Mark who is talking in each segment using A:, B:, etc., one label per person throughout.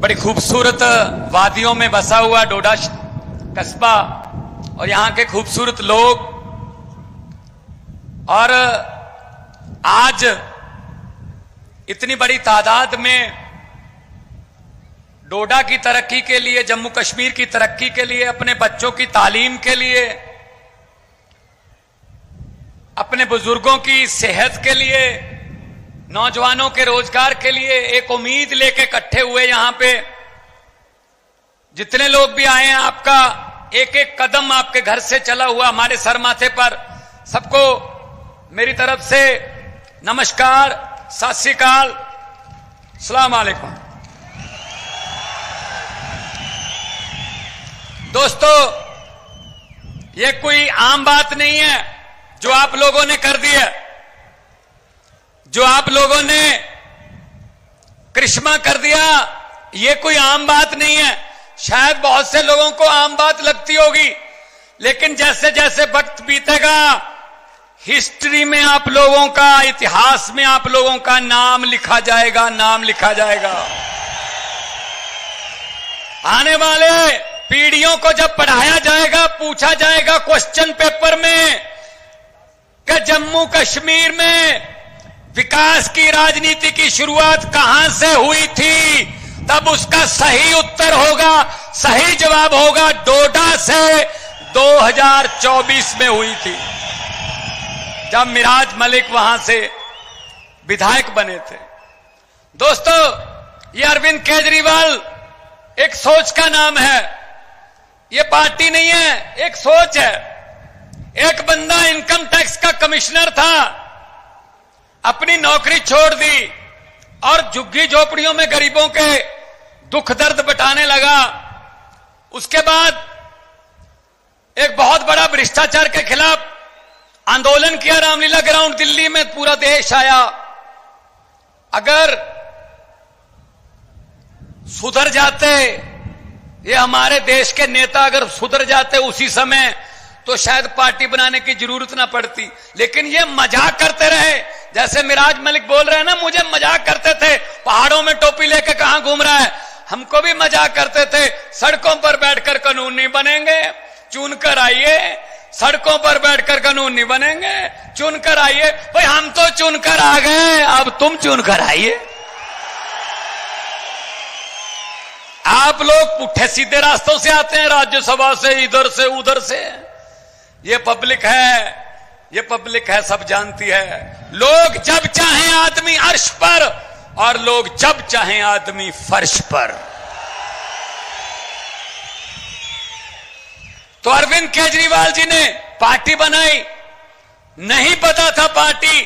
A: बड़ी खूबसूरत वादियों में बसा हुआ डोडा कस्बा और यहां के खूबसूरत लोग, और आज इतनी बड़ी तादाद में डोडा की तरक्की के लिए, जम्मू कश्मीर की तरक्की के लिए, अपने बच्चों की तालीम के लिए, अपने बुजुर्गों की सेहत के लिए, नौजवानों के रोजगार के लिए एक उम्मीद लेके इकट्ठे हुए। यहां पे जितने लोग भी आए हैं, आपका एक एक कदम आपके घर से चला हुआ हमारे सर माथे पर। सबको मेरी तरफ से नमस्कार, सत श्री अकाल, अस्सलाम वालेकुम। दोस्तों, ये कोई आम बात नहीं है जो आप लोगों ने कर दी है, जो आप लोगों ने करिश्मा कर दिया। ये कोई आम बात नहीं है। शायद बहुत से लोगों को आम बात लगती होगी, लेकिन जैसे जैसे वक्त बीतेगा, हिस्ट्री में आप लोगों का, इतिहास में आप लोगों का नाम लिखा जाएगा, नाम लिखा जाएगा। आने वाले पीढ़ियों को जब पढ़ाया जाएगा, पूछा जाएगा क्वेश्चन पेपर में कि जम्मू कश्मीर में विकास की राजनीति की शुरुआत कहां से हुई थी, तब उसका सही उत्तर होगा, सही जवाब होगा, डोडा से 2024 में हुई थी, जब मिराज मलिक वहां से विधायक बने थे। दोस्तों, ये अरविंद केजरीवाल एक सोच का नाम है, ये पार्टी नहीं है, एक सोच है। एक बंदा इनकम टैक्स का कमिश्नर था, अपनी नौकरी छोड़ दी और झुग्गी झोपड़ियों में गरीबों के दुख दर्द बटाने लगा। उसके बाद एक बहुत बड़ा भ्रष्टाचार के खिलाफ आंदोलन किया, रामलीला ग्राउंड दिल्ली में, पूरा देश आया। अगर सुधर जाते ये हमारे देश के नेता, अगर सुधर जाते उसी समय, तो शायद पार्टी बनाने की जरूरत ना पड़ती। लेकिन ये मजाक करते रहे, जैसे मिराज मलिक बोल रहे हैं ना, मुझे मजाक करते थे, पहाड़ों में टोपी लेके कहां घूम रहा है। हमको भी मजाक करते थे, सड़कों पर बैठकर कानून नहीं बनेंगे, चुनकर आइए। सड़कों पर बैठकर कानून नहीं बनेंगे, चुनकर आइए। भाई हम तो चुनकर आ गए, अब तुम चुनकर आइए। आप लोग पुट्ठे सीधे रास्तों से आते हैं, राज्यसभा से, इधर से उधर से। ये पब्लिक है, ये पब्लिक है, सब जानती है। लोग जब चाहें आदमी अर्श पर, और लोग जब चाहें आदमी फर्श पर। तो अरविंद केजरीवाल जी ने पार्टी बनाई, नहीं पता था पार्टी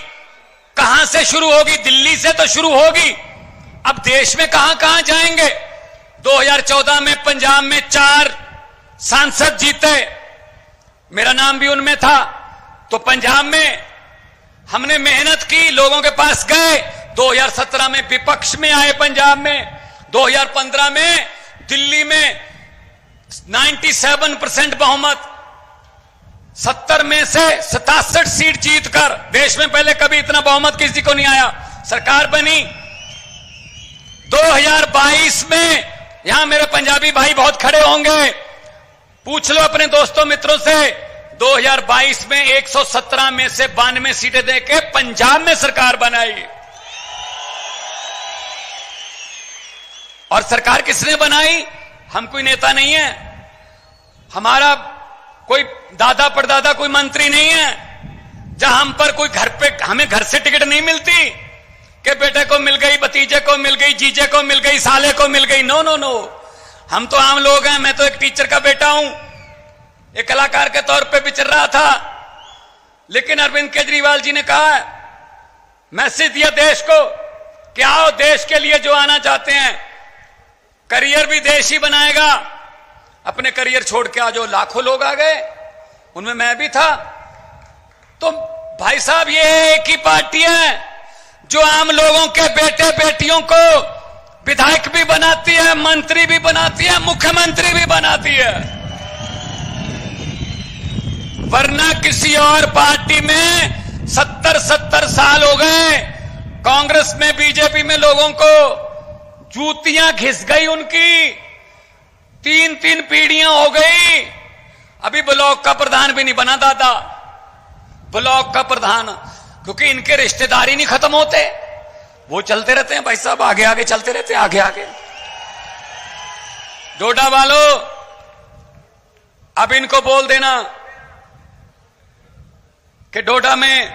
A: कहां से शुरू होगी। दिल्ली से तो शुरू होगी, अब देश में कहां कहां जाएंगे। 2014 में पंजाब में 4 सांसद जीते, मेरा नाम भी उनमें था। तो पंजाब में हमने मेहनत की, लोगों के पास गए। 2017 में विपक्ष में आए पंजाब में। 2015 में दिल्ली में 97% बहुमत, 70 में से 67 सीट जीतकर, देश में पहले कभी इतना बहुमत किसी को नहीं आया, सरकार बनी। 2022 में, यहां मेरे पंजाबी भाई बहुत खड़े होंगे, पूछ लो अपने दोस्तों मित्रों से, 2022 में 117 में से 92 सीटें देके पंजाब में सरकार बनाई। और सरकार किसने बनाई? हम कोई नेता नहीं है, हमारा कोई दादा परदादा कोई मंत्री नहीं है, जहां हम पर कोई घर पे, हमें घर से टिकट नहीं मिलती कि बेटे को मिल गई, भतीजे को मिल गई, जीजे को मिल गई, साले को मिल गई। नो नो नो, हम तो आम लोग हैं। मैं तो एक टीचर का बेटा हूं, एक कलाकार के तौर पे विचर रहा था। लेकिन अरविंद केजरीवाल जी ने कहा, मैसेज दिया देश को कि आओ, देश के लिए जो आना चाहते हैं, करियर भी देश ही बनाएगा, अपने करियर छोड़ के आ जाओ। लाखों लोग आ गए, उनमें मैं भी था। तो भाई साहब, ये एक ही पार्टी है जो आम लोगों के बेटे बेटियों को विधायक भी बनाती है, मंत्री भी बनाती है, मुख्यमंत्री भी बनाती है। वरना किसी और पार्टी में 70 साल हो गए, कांग्रेस में, बीजेपी में लोगों को जूतियां घिस गई उनकी, 3-3 पीढ़ियां हो गई, अभी ब्लॉक का प्रधान भी नहीं बना दादा, ब्लॉक का प्रधान, क्योंकि इनके रिश्तेदारी नहीं खत्म होते, वो चलते रहते हैं भाई साहब, आगे आगे चलते रहते हैं, आगे आगे। डोडा वालों, अब इनको बोल देना कि डोडा में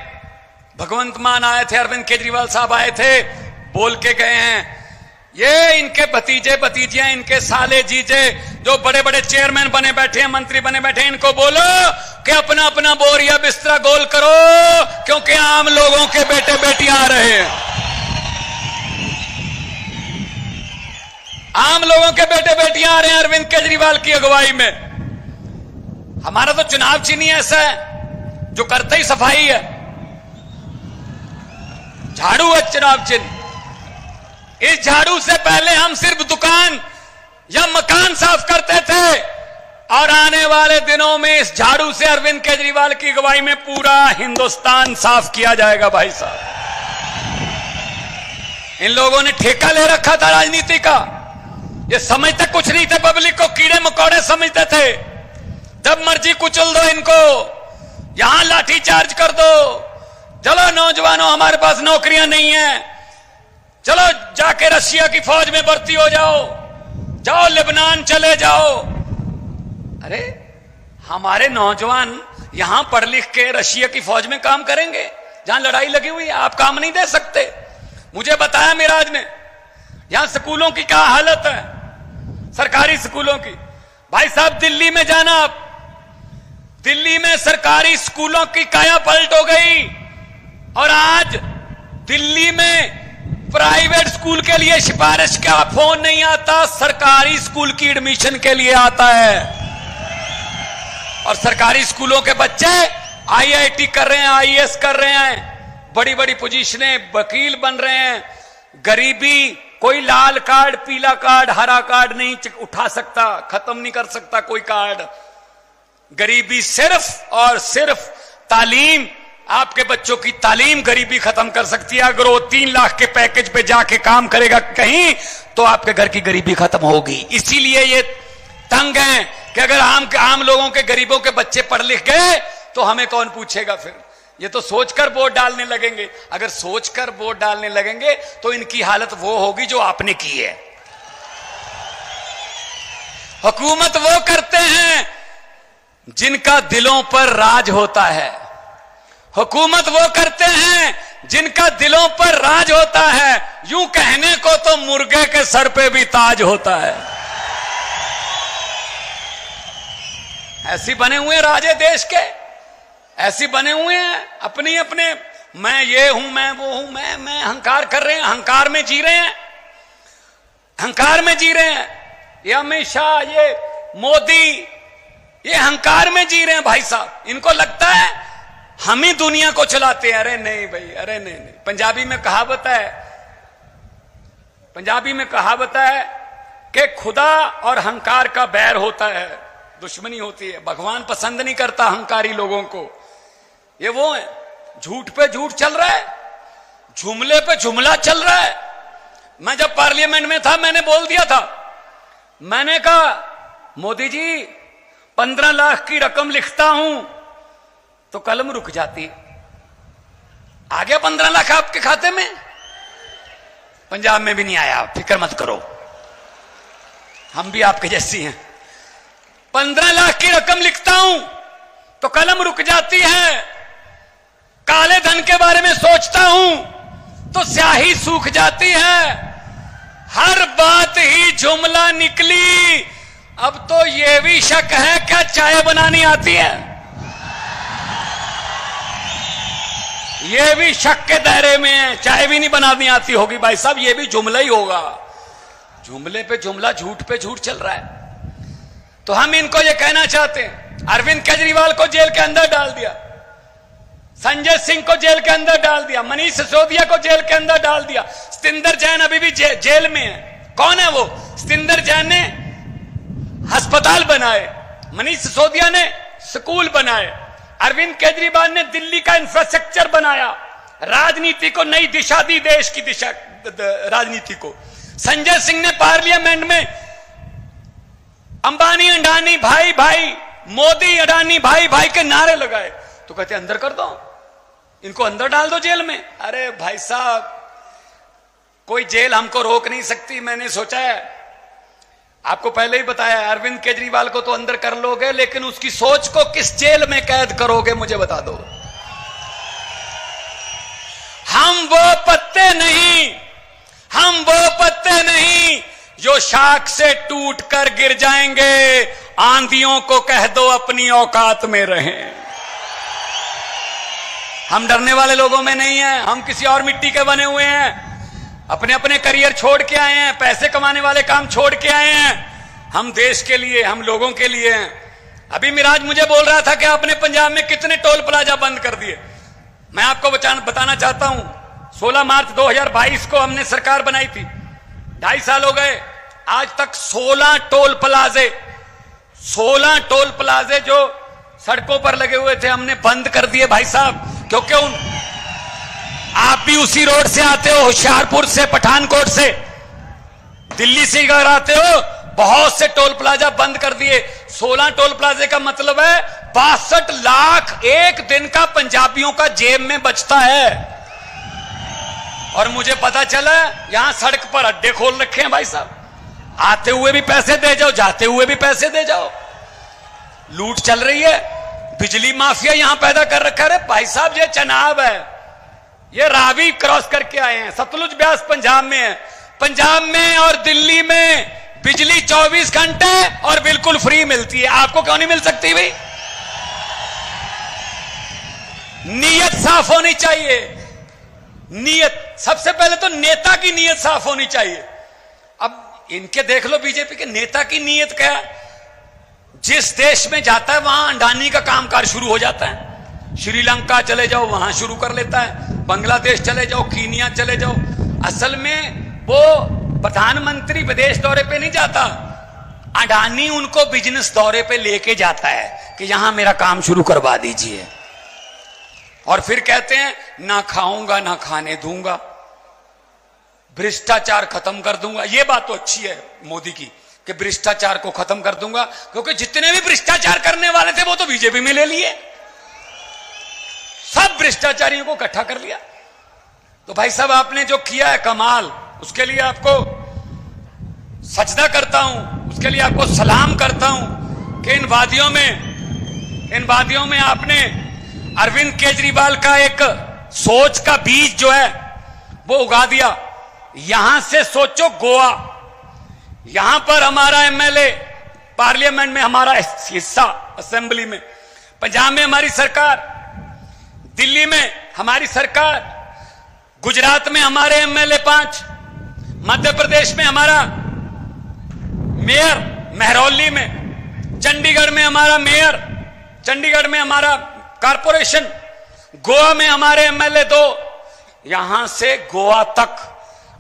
A: भगवंत मान आए थे, अरविंद केजरीवाल साहब आए थे, बोल के गए हैं, ये इनके भतीजे भतीजियां, इनके साले जीजे जो बड़े बड़े चेयरमैन बने बैठे हैं, मंत्री बने बैठे हैं, इनको बोलो कि अपना अपना बोरिया बिस्तरा गोल करो, क्योंकि आम लोगों के बेटे बेटियां आ रहे हैं, आम लोगों के बेटे बेटियां आ रहे हैं अरविंद केजरीवाल की अगुवाई में। हमारा तो चुनाव चिन्ह ही ऐसा है जो करते ही सफाई है, झाड़ू है चुनाव चिन्ह। इस झाड़ू से पहले हम सिर्फ दुकान या मकान साफ करते थे, और आने वाले दिनों में इस झाड़ू से अरविंद केजरीवाल की अगुवाई में पूरा हिंदुस्तान साफ किया जाएगा भाई साहब। इन लोगों ने ठेका ले रखा था राजनीति का, ये समझते कुछ नहीं थे, पब्लिक को कीड़े मकोड़े समझते थे, जब मर्जी कुचल दो इनको, यहां लाठी चार्ज कर दो, चलो नौजवानों हमारे पास नौकरियां नहीं है, चलो जाके रशिया की फौज में भर्ती हो जाओ, जाओ लेबनान चले जाओ। अरे हमारे नौजवान यहां पढ़ लिख के रशिया की फौज में काम करेंगे जहां लड़ाई लगी हुई है, आप काम नहीं दे सकते। मुझे बताया मिराज ने, यहां स्कूलों की क्या हालत है, सरकारी स्कूलों की। भाई साहब दिल्ली में जाना, आप दिल्ली में सरकारी स्कूलों की काया पलट हो गई, और आज दिल्ली में प्राइवेट स्कूल के लिए सिफारिश का फोन नहीं आता, सरकारी स्कूल की एडमिशन के लिए आता है। और सरकारी स्कूलों के बच्चे आईआईटी कर रहे हैं, आईएएस कर रहे हैं, बड़ी बड़ी पोजीशनें, वकील बन रहे हैं। गरीबी कोई लाल कार्ड, पीला कार्ड, हरा कार्ड नहीं उठा सकता, खत्म नहीं कर सकता कोई कार्ड। गरीबी सिर्फ और सिर्फ तालीम, आपके बच्चों की तालीम गरीबी खत्म कर सकती है। अगर वो 3 लाख के पैकेज पे जाके काम करेगा कहीं, तो आपके घर की गरीबी खत्म होगी। इसीलिए ये तंग है कि अगर आम लोगों के, गरीबों के बच्चे पढ़ लिख गए तो हमें कौन पूछेगा फिर। ये तो सोचकर वोट डालने लगेंगे, अगर सोचकर वोट डालने लगेंगे तो इनकी हालत वो होगी जो आपने की है। हुकूमत वो करते हैं जिनका दिलों पर राज होता है, हुकूमत वो करते हैं जिनका दिलों पर राज होता है। यूं कहने को तो मुर्गे के सर पे भी ताज होता है। ऐसी बने हुए राजे देश के, ऐसी बने हुए हैं अपने अपने, मैं ये हूं, मैं वो हूं, मैं अहंकार कर रहे हैं, अहंकार में जी रहे हैं, अहंकार में जी रहे हैं। ये अमित शाह, ये मोदी, ये अहंकार में जी रहे हैं भाई साहब। इनको लगता है हम ही दुनिया को चलाते हैं। अरे नहीं भाई, अरे नहीं नहीं। पंजाबी में कहावत है, पंजाबी में कहावत है कि खुदा और अहंकार का बैर होता है, दुश्मनी होती है। भगवान पसंद नहीं करता अहंकारी लोगों को। ये वो है, झूठ पे झूठ चल रहा है, जुमले पे जुमला चल रहा है। मैं जब पार्लियामेंट में था, मैंने बोल दिया था, मैंने कहा मोदी जी 15 लाख की रकम लिखता हूं तो कलम रुक जाती। आ गया 15 लाख आपके खाते में? पंजाब में भी नहीं आया, फिक्र मत करो, हम भी आपके जैसी हैं। 15 लाख की रकम लिखता हूं तो कलम रुक जाती है। काले धन के बारे में सोचता हूं तो स्याही सूख जाती है। हर बात ही जुमला निकली। अब तो यह भी शक है क्या चाय बनानी आती है? यह भी शक के दायरे में है, चाय भी नहीं बनानी आती होगी भाई साहब, यह भी जुमला ही होगा। जुमले पे जुमला, झूठ पे झूठ चल रहा है। तो हम इनको यह कहना चाहते हैं, अरविंद केजरीवाल को जेल के अंदर डाल दिया, संजय सिंह को जेल के अंदर डाल दिया, मनीष सिसोदिया को जेल के अंदर डाल दिया, सतिंदर जैन अभी भी जेल में है। कौन है वो? सतिंदर जैन ने अस्पताल बनाए, मनीष सिसोदिया ने स्कूल बनाए, अरविंद केजरीवाल ने दिल्ली का इंफ्रास्ट्रक्चर बनाया, राजनीति को नई दिशा दी, देश की दिशा राजनीति को। संजय सिंह ने पार्लियामेंट में अंबानी अडानी भाई भाई, मोदी अडानी भाई भाई के नारे लगाए, तो कहते अंदर कर दो, इनको अंदर डाल दो जेल में। अरे भाई साहब, कोई जेल हमको रोक नहीं सकती। मैंने सोचा है, आपको पहले ही बताया, अरविंद केजरीवाल को तो अंदर कर लोगे, लेकिन उसकी सोच को किस जेल में कैद करोगे मुझे बता दो। हम वो पत्ते नहीं जो शाख से टूट कर गिर जाएंगे। आंधियों को कह दो अपनी औकात में रहें। हम डरने वाले लोगों में नहीं हैं, हम किसी और मिट्टी के बने हुए हैं। अपने अपने करियर छोड़ के आए हैं, पैसे कमाने वाले काम छोड़ के आए हैं। हम देश के लिए, हम लोगों के लिए हैं। अभी मिराज मुझे बोल रहा था कि आपने पंजाब में कितने टोल प्लाजा बंद कर दिए। मैं आपको बताना चाहता हूं, 16 मार्च 2022 को हमने सरकार बनाई थी, 2.5 साल हो गए, आज तक 16 टोल प्लाजे जो सड़कों पर लगे हुए थे हमने बंद कर दिए भाई साहब। क्योंकि आप भी उसी रोड से आते हो, होशियारपुर से, पठानकोट से, दिल्ली से अगर आते हो, बहुत से टोल प्लाजा बंद कर दिए। 16 टोल प्लाजे का मतलब है 62 लाख एक दिन का पंजाबियों का जेब में बचता है। और मुझे पता चला यहां सड़क पर अड्डे खोल रखे हैं भाई साहब, आते हुए भी पैसे दे जाओ, जाते हुए भी पैसे दे जाओ, लूट चल रही है। बिजली माफिया यहां पैदा कर रखा है भाई साहब। ये चनाब है, ये रावी क्रॉस करके आए हैं, सतलुज ब्यास पंजाब में है। पंजाब में और दिल्ली में बिजली 24 घंटे और बिल्कुल फ्री मिलती है, आपको क्यों नहीं मिल सकती भाई? नीयत साफ होनी चाहिए। नीयत सबसे पहले तो नेता की नीयत साफ होनी चाहिए। अब इनके देख लो, बीजेपी के नेता की नीयत क्या है? जिस देश में जाता है वहां अडानी का कामकाज शुरू हो जाता है। श्रीलंका चले जाओ, वहां शुरू कर लेता है, बांग्लादेश चले जाओ, कीनिया चले जाओ। असल में वो प्रधानमंत्री विदेश दौरे पे नहीं जाता, अडानी उनको बिजनेस दौरे पे लेके जाता है कि यहां मेरा काम शुरू करवा दीजिए। और फिर कहते हैं ना खाऊंगा ना खाने दूंगा, भ्रष्टाचार खत्म कर दूंगा। ये बात तो अच्छी है मोदी की कि भ्रष्टाचार को खत्म कर दूंगा, क्योंकि जितने भी भ्रष्टाचार करने वाले थे वो तो बीजेपी में ले लिए, सब भ्रष्टाचारियों को इकट्ठा कर लिया। तो भाई साहब, आपने जो किया है कमाल, उसके लिए आपको सजदा करता हूं, उसके लिए आपको सलाम करता हूं कि इन वादियों में आपने अरविंद केजरीवाल का एक सोच का बीज जो है वो उगा दिया। यहां से सोचो गोवा, यहां पर हमारा एमएलए पार्लियामेंट में हमारा हिस्सा असेंबली में, पंजाब में हमारी सरकार, दिल्ली में हमारी सरकार, गुजरात में हमारे एमएलए 5, मध्य प्रदेश में हमारा मेयर महरौली में, चंडीगढ़ में हमारा मेयर, चंडीगढ़ में हमारा कारपोरेशन, गोवा में हमारे एमएलए 2। यहां से गोवा तक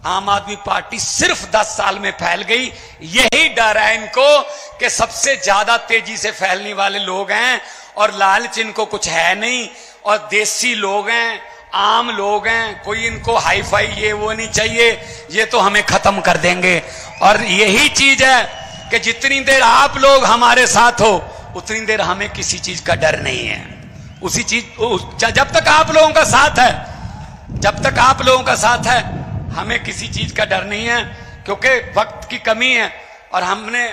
A: आम आदमी पार्टी सिर्फ 10 साल में फैल गई। यही डर है इनको कि सबसे ज्यादा तेजी से फैलने वाले लोग हैं और लालच इनको कुछ है नहीं, और देसी लोग हैं, आम लोग हैं, कोई इनको हाई फाई ये वो नहीं चाहिए, ये तो हमें खत्म कर देंगे। और यही चीज है कि जितनी देर आप लोग हमारे साथ हो उतनी देर हमें किसी चीज का डर नहीं है। उसी चीज जब तक आप लोगों का साथ है, जब तक आप लोगों का साथ है, हमें किसी चीज का डर नहीं है, क्योंकि वक्त की कमी है। और हमने,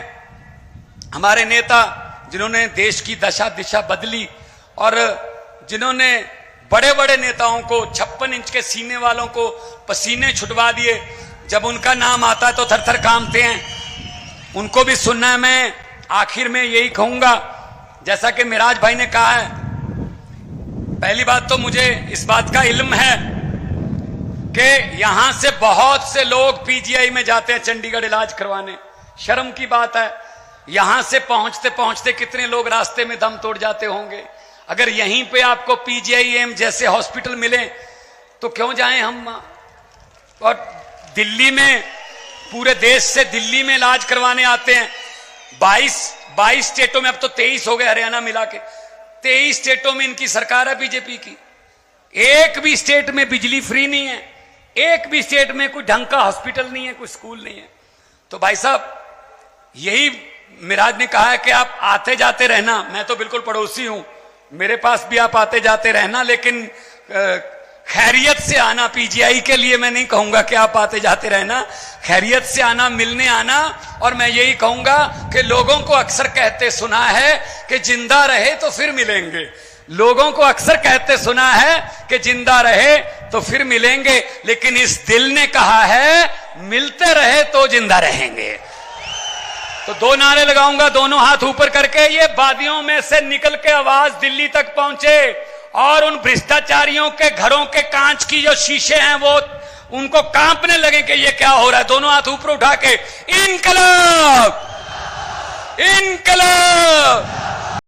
A: हमारे नेता जिन्होंने देश की दशा दिशा बदली, और जिन्होंने बड़े बड़े नेताओं को, 56 इंच के सीने वालों को पसीने छुटवा दिए, जब उनका नाम आता है तो थर थर कांपते हैं। उनको भी सुनना है। मैं आखिर में यही कहूंगा, जैसा कि मिराज भाई ने कहा है, पहली बात तो मुझे इस बात का इल्म है कि यहां से बहुत से लोग पीजीआई में जाते हैं चंडीगढ़ इलाज करवाने। शर्म की बात है, यहां से पहुंचते पहुंचते कितने लोग रास्ते में दम तोड़ जाते होंगे। अगर यहीं पे आपको पीजीआई एम जैसे हॉस्पिटल मिले तो क्यों जाएं हम। और दिल्ली में, पूरे देश से दिल्ली में इलाज करवाने आते हैं। 22 स्टेटों में, अब तो 23 हो गए हरियाणा मिला के, 23 स्टेटों में इनकी सरकार है बीजेपी की। एक भी स्टेट में बिजली फ्री नहीं है, एक भी स्टेट में कोई ढंग का हॉस्पिटल नहीं है, कोई स्कूल नहीं है। तो भाई साहब, यही मिराज ने कहा है कि आप आते जाते रहना। मैं तो बिल्कुल पड़ोसी हूं, मेरे पास भी आप आते जाते रहना, लेकिन खैरियत से आना। पीजीआई के लिए मैं नहीं कहूंगा कि आप आते जाते रहना, खैरियत से आना, मिलने आना। और मैं यही कहूंगा कि लोगों को अक्सर कहते सुना है कि जिंदा रहे तो फिर मिलेंगे। लोगों को अक्सर कहते सुना है कि जिंदा रहे तो फिर मिलेंगे, लेकिन इस दिल ने कहा है मिलते रहे तो जिंदा रहेंगे। तो 2 नारे लगाऊंगा, दोनों हाथ ऊपर करके। ये वादियों में से निकल के आवाज दिल्ली तक पहुंचे और उन भ्रष्टाचारियों के घरों के कांच की जो शीशे हैं वो उनको कांपने लगे कि ये क्या हो रहा है। दोनों हाथ ऊपर उठा के इनकलाब, इनकलाब।